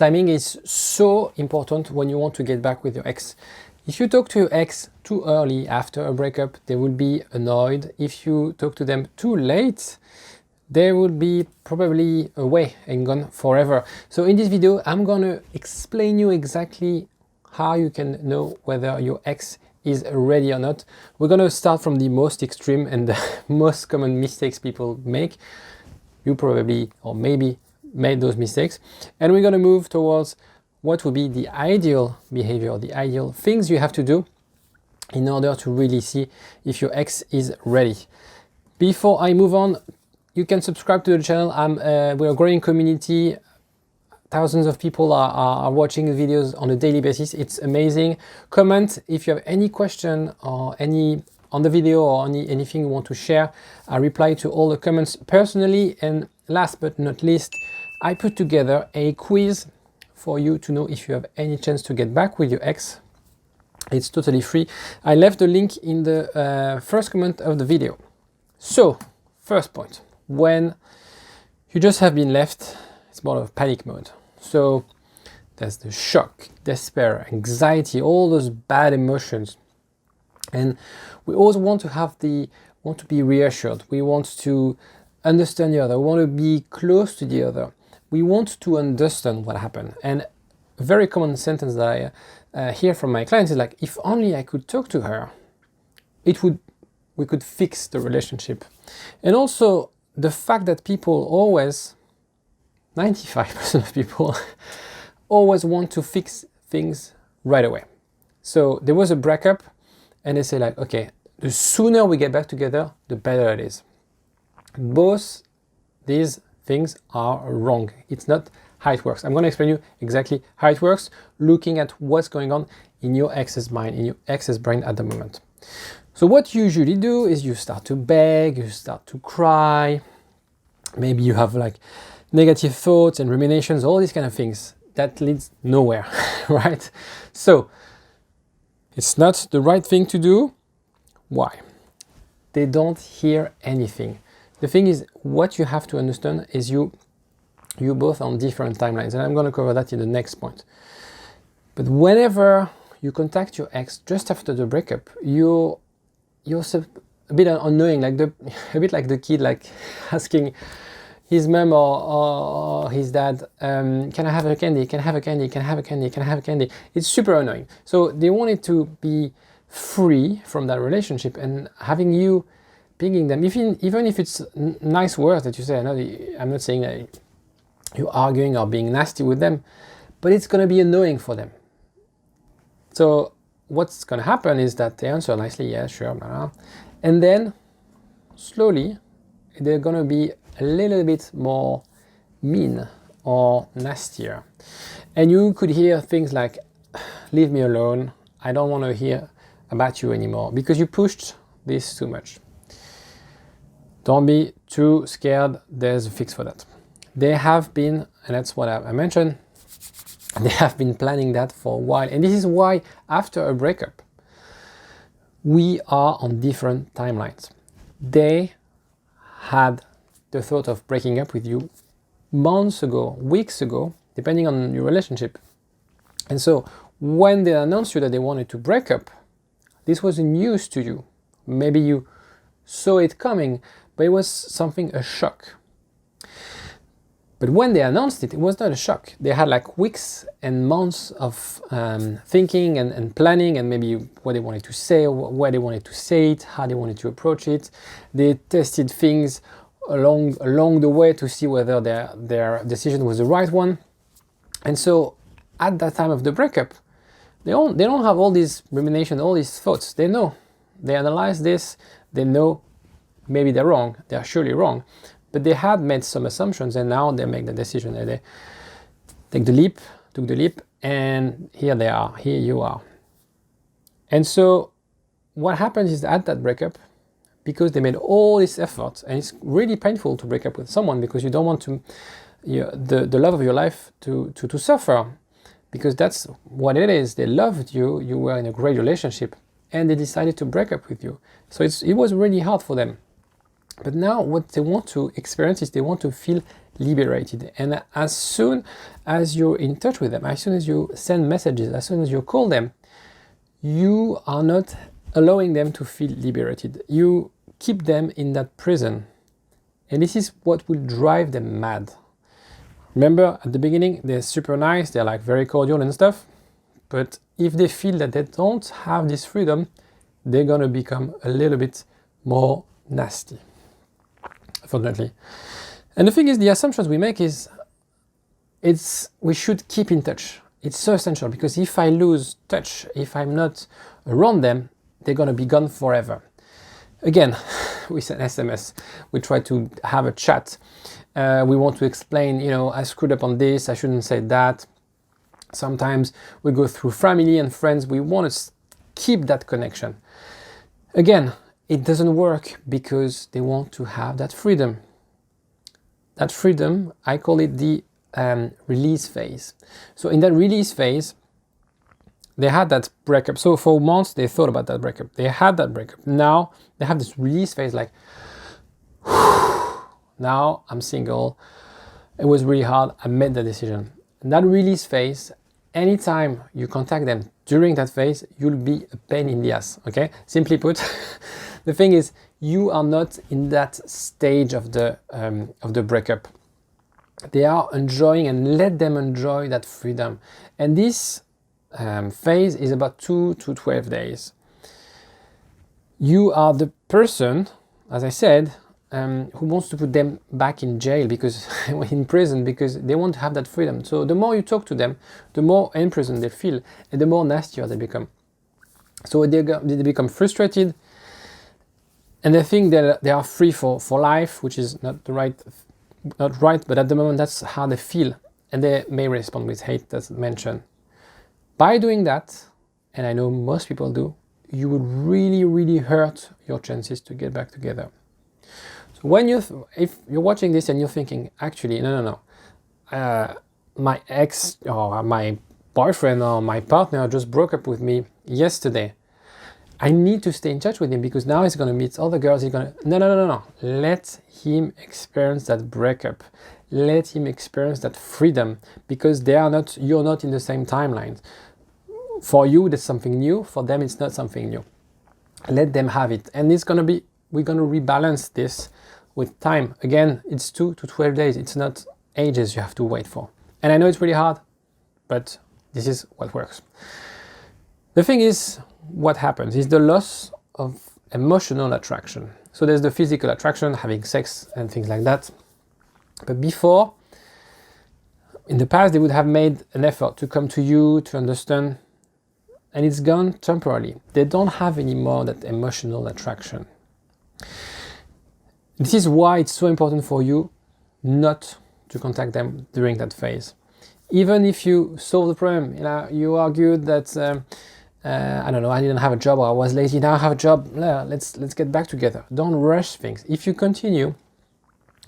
Timing is so important when you want to get back with your ex. If you talk to your ex too early after a breakup, they will be annoyed. If you talk to them too late, they will be probably away and gone forever. So in this video, I'm gonna explain you exactly how you can know whether your ex is ready or not. We're gonna start from the most extreme and the most common mistakes people make. You probably or maybe made those mistakes. And we're gonna move towards what would be the ideal behavior, the ideal things you have to do in order to really see if your ex is ready. Before I move on, you can subscribe to the channel. We're a growing community. Thousands of people are watching the videos on a daily basis. It's amazing. Comment if you have any question or any on the video or anything you want to share. I reply to all the comments personally. And last but not least, I put together a quiz for you to know if you have any chance to get back with your ex. It's totally free. I left the link in the first comment of the video. So, first point, when you just have been left, it's more of panic mode. So there's the shock, despair, anxiety, all those bad emotions. And we always want to be reassured. We want to understand the other. We want to be close to the other. We want to understand what happened. And a very common sentence that I hear from my clients is like, if only I could talk to her, we could fix the relationship. And also the fact that people always, 95% of people always want to fix things right away. So there was a breakup and they say like, okay, the sooner we get back together, the better it is. Both these things are wrong. It's not how it works. I'm going to explain you exactly how it works, looking at what's going on in your ex's mind, in your ex's brain at the moment. So what you usually do is you start to beg, you start to cry. Maybe you have like negative thoughts and ruminations, all these kind of things that leads nowhere, right? So it's not the right thing to do. Why? They don't hear anything. The thing is, what you have to understand is you both on different timelines, and I'm going to cover that in the next point. But whenever you contact your ex just after the breakup, you're a bit annoying, like a bit like the kid like asking his mom or his dad, can I have a candy? Can I have a candy? Can I have a candy? Can I have a candy? It's super annoying. So they wanted to be free from that relationship, and having you pinging them, even if it's nice words that you say. I'm not saying that you're arguing or being nasty with them, but it's going to be annoying for them. So what's going to happen is that they answer nicely, yeah, sure, blah, blah. And then slowly they're going to be a little bit more mean or nastier. And you could hear things like, leave me alone, I don't want to hear about you anymore because you pushed this too much. Don't be too scared, there's a fix for that. They have been, and that's what I mentioned, they have been planning that for a while. And this is why after a breakup, we are on different timelines. They had the thought of breaking up with you months ago, weeks ago, depending on your relationship. And so when they announced you that they wanted to break up, this was news to you. Maybe you saw it coming, but it was a shock. But when they announced it, it was not a shock. They had like weeks and months of thinking and planning, and maybe what they wanted to say, where they wanted to say it, how they wanted to approach it. They tested things along the way to see whether their decision was the right one. And so at that time of the breakup, they don't have all these ruminations, all these thoughts. They know. They analyze this. They know maybe they're wrong. They are surely wrong. But they had made some assumptions, and now they make the decision. And they took the leap, and here they are. Here you are. And so what happens is at that breakup, because they made all this effort, and it's really painful to break up with someone because you don't want the love of your life to suffer, because that's what it is. They loved you. You were in a great relationship, and they decided to break up with you. So it was really hard for them. But now what they want to experience is they want to feel liberated. And as soon as you're in touch with them, as soon as you send messages, as soon as you call them, you are not allowing them to feel liberated. You keep them in that prison. And this is what will drive them mad. Remember, at the beginning, they're super nice, they're like very cordial and stuff. But if they feel that they don't have this freedom, they're gonna become a little bit more nasty, unfortunately. And the thing is, the assumptions we make is we should keep in touch. It's so essential, because if I lose touch, if I'm not around them, they're gonna be gone forever. Again, we send SMS, we try to have a chat, we want to explain, I screwed up on this, I shouldn't say that. Sometimes we go through family and friends, we want to keep that connection. Again, it doesn't work because they want to have that freedom. That freedom, I call it the release phase. So in that release phase, they had that breakup. So for months, they thought about that breakup. They had that breakup. Now they have this release phase like, now I'm single. It was really hard. I made the decision. And that release phase, anytime you contact them during that phase, you'll be a pain in the ass, okay? Simply put, the thing is, you are not in that stage of the breakup. They are enjoying, and let them enjoy that freedom. And this phase is about 2 to 12 days. You are the person, as I said, who wants to put them back in jail, because in prison, because they want to have that freedom. So the more you talk to them, the more in prison they feel, and the more nastier they become. So they become frustrated, and they think that they are free for life, which is not right, but at the moment that's how they feel, and they may respond with hate, as mentioned. By doing that, and I know most people do, you would really, really hurt your chances to get back together. So when if you're watching this and you're thinking, actually, no, my ex or my boyfriend or my partner just broke up with me yesterday, I need to stay in touch with him because now he's going to meet other girls. No. Let him experience that breakup. Let him experience that freedom, because you're not in the same timeline. For you, that's something new. For them, it's not something new. Let them have it. And we're going to rebalance this with time. Again, it's 2 to 12 days. It's not ages you have to wait for. And I know it's really hard, but this is what works. The thing is, what happens is the loss of emotional attraction. So there's the physical attraction, having sex and things like that. But before, in the past, they would have made an effort to come to you, to understand, and it's gone temporarily. They don't have anymore that emotional attraction. This is why it's so important for you not to contact them during that phase. Even if you solve the problem, you argued that, I don't know, I didn't have a job, or I was lazy, now I have a job, let's get back together. Don't rush things. If you continue,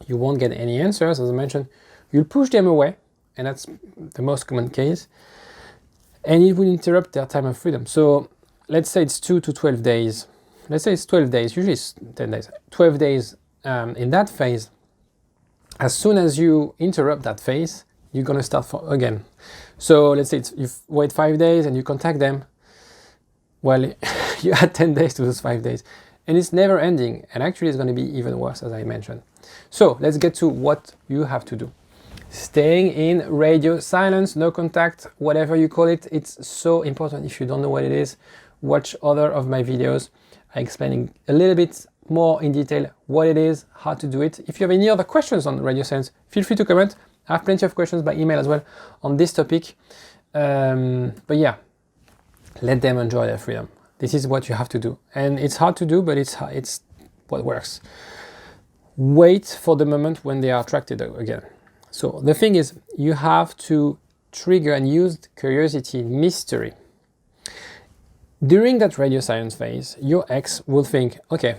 you won't get any answers, as I mentioned. You'll push them away, and that's the most common case, and it will interrupt their time of freedom. So let's say it's 2 to 12 days. Let's say it's 12 days, usually it's 10 days. 12 days in that phase. As soon as you interrupt that phase, you're going to start again. So let's say you wait 5 days and you contact them. Well, you add 10 days to those 5 days, and it's never ending. And actually it's going to be even worse, as I mentioned. So let's get to what you have to do. Staying in radio silence, no contact, whatever you call it, it's so important. If you don't know what it is, watch other of my videos. I'm explaining a little bit more in detail what it is, how to do it. If you have any other questions on radio silence, feel free to comment. I have plenty of questions by email as well on this topic. But yeah, let them enjoy their freedom. This is what you have to do. And it's hard to do, but it's what works. Wait for the moment when they are attracted again. So the thing is, you have to trigger and use curiosity, mystery. During that radio silence phase, your ex will think, okay,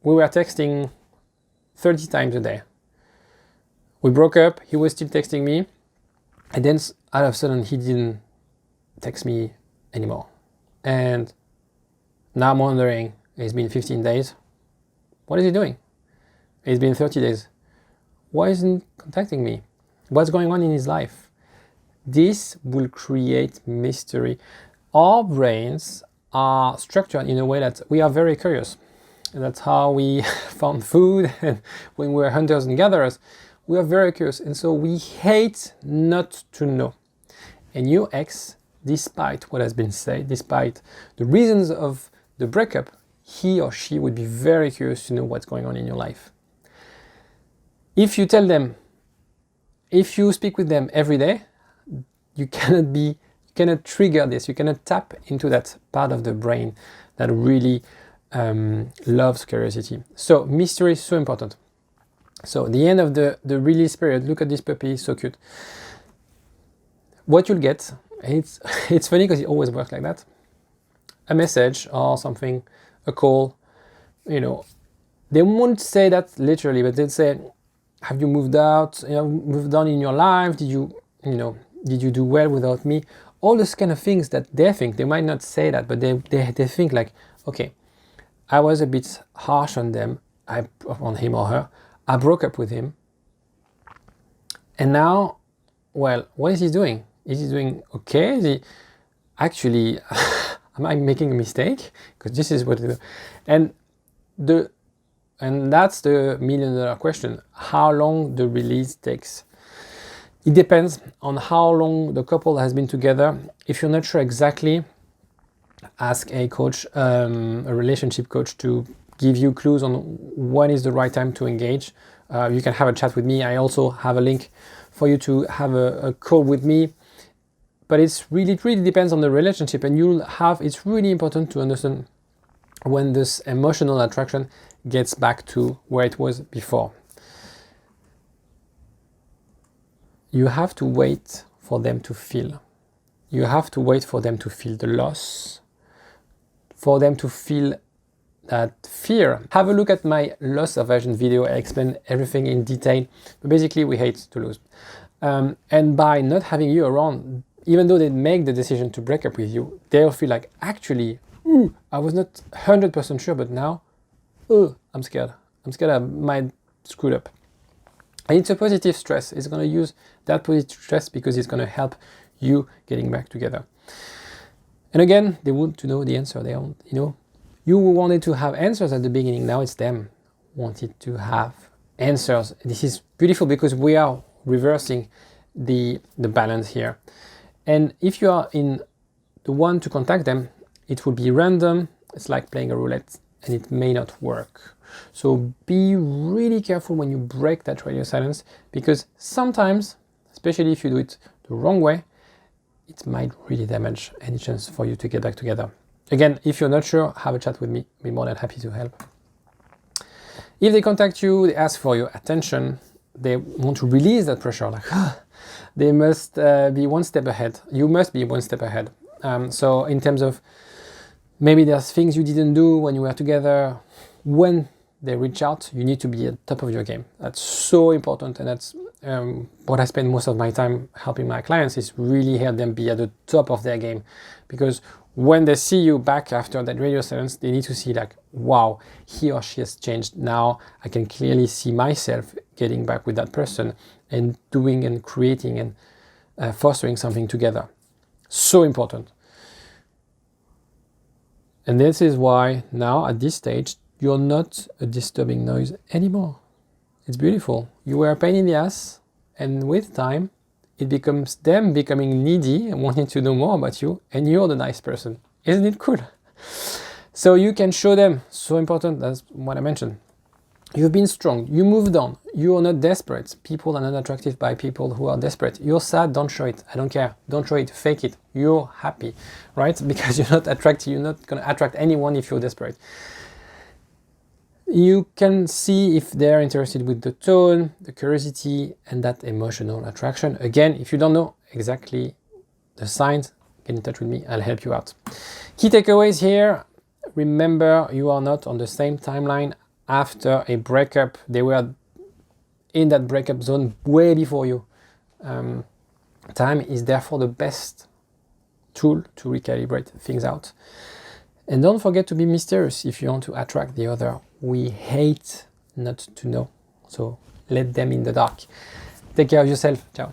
we were texting 30 times a day. We broke up, he was still texting me, and then all of a sudden he didn't text me anymore. And now I'm wondering, it's been 15 days. What is he doing? It's been 30 days. Why isn't he contacting me? What's going on in his life? This will create mystery. Our brains are structured in a way that we are very curious. And that's how we found food, and when we were hunters and gatherers, we are very curious, and so we hate not to know. And your ex, despite what has been said, despite the reasons of the breakup, he or she would be very curious to know what's going on in your life. If you tell them, if you speak with them every day, you cannot trigger this, you cannot tap into that part of the brain that really loves curiosity. So mystery is so important. So the end of the release period, look at this puppy, so cute. What you'll get, it's funny because it always works like that. A message or something, a call, you know, they won't say that literally, but they'll say, have you moved out, moved on in your life? Did you do well without me? All those kind of things that they think, they might not say that, but they think like, okay, I was a bit harsh on them, on him or her. I broke up with him. And now, well, what is he doing? Is he doing okay? Is he actually, am I making a mistake? Because this is what they do. And that's the million-dollar question. How long the release takes. It depends on how long the couple has been together. If you're not sure exactly, ask a coach, a relationship coach, to give you clues on when is the right time to engage. You can have a chat with me. I also have a link for you to have a call with me. But it really depends on the relationship, and it's really important to understand when this emotional attraction gets back to where it was before. You have to wait for them to feel. You have to wait for them to feel the loss, for them to feel that fear. Have a look at my loss aversion video. I explain everything in detail. But basically, we hate to lose. And by not having you around, even though they make the decision to break up with you, they'll feel like, actually, I was not 100% sure, but now, I'm scared. I'm scared I might screw up. And it's a positive stress. It's going to use that positive stress because it's going to help you getting back together. And again, they want to know the answer. They want, you wanted to have answers at the beginning. Now it's them wanted to have answers. This is beautiful because we are reversing the balance here. And if you are in the one to contact them, it will be random. It's like playing a roulette, and it may not work. So be really careful when you break that radio silence, because sometimes, especially if you do it the wrong way, it might really damage any chance for you to get back together. Again, if you're not sure, have a chat with me. I'll be more than happy to help. If they contact you, they ask for your attention, they want to release that pressure, like, they must be one step ahead. You must be one step ahead. So in terms of maybe there's things you didn't do when you were together, when they reach out, you need to be at the top of your game. That's so important, and that's what I spend most of my time helping my clients, is really help them be at the top of their game. Because when they see you back after that radio silence, they need to see like, wow, he or she has changed. Now I can clearly see myself getting back with that person and doing and creating and fostering something together. So important. And this is why now at this stage, you're not a disturbing noise anymore. It's beautiful. You were a pain in the ass, and with time, it becomes them becoming needy and wanting to know more about you, and you're the nice person. Isn't it cool? So you can show them, so important, that's what I mentioned. You've been strong, you moved on, you are not desperate. People are not attracted by people who are desperate. You're sad, don't show it, I don't care. Don't show it, fake it. You're happy, right? Because you're not attracted, you're not gonna attract anyone if you're desperate. You can see if they're interested with the tone, the curiosity, and that emotional attraction. Again, if you don't know exactly the signs, get in touch with me, I'll help you out. Key takeaways here. Remember, you are not on the same timeline after a breakup. They were in that breakup zone way before you. Time is therefore the best tool to recalibrate things out. And don't forget to be mysterious if you want to attract the other. We hate not to know. So let them in the dark. Take care of yourself. Ciao.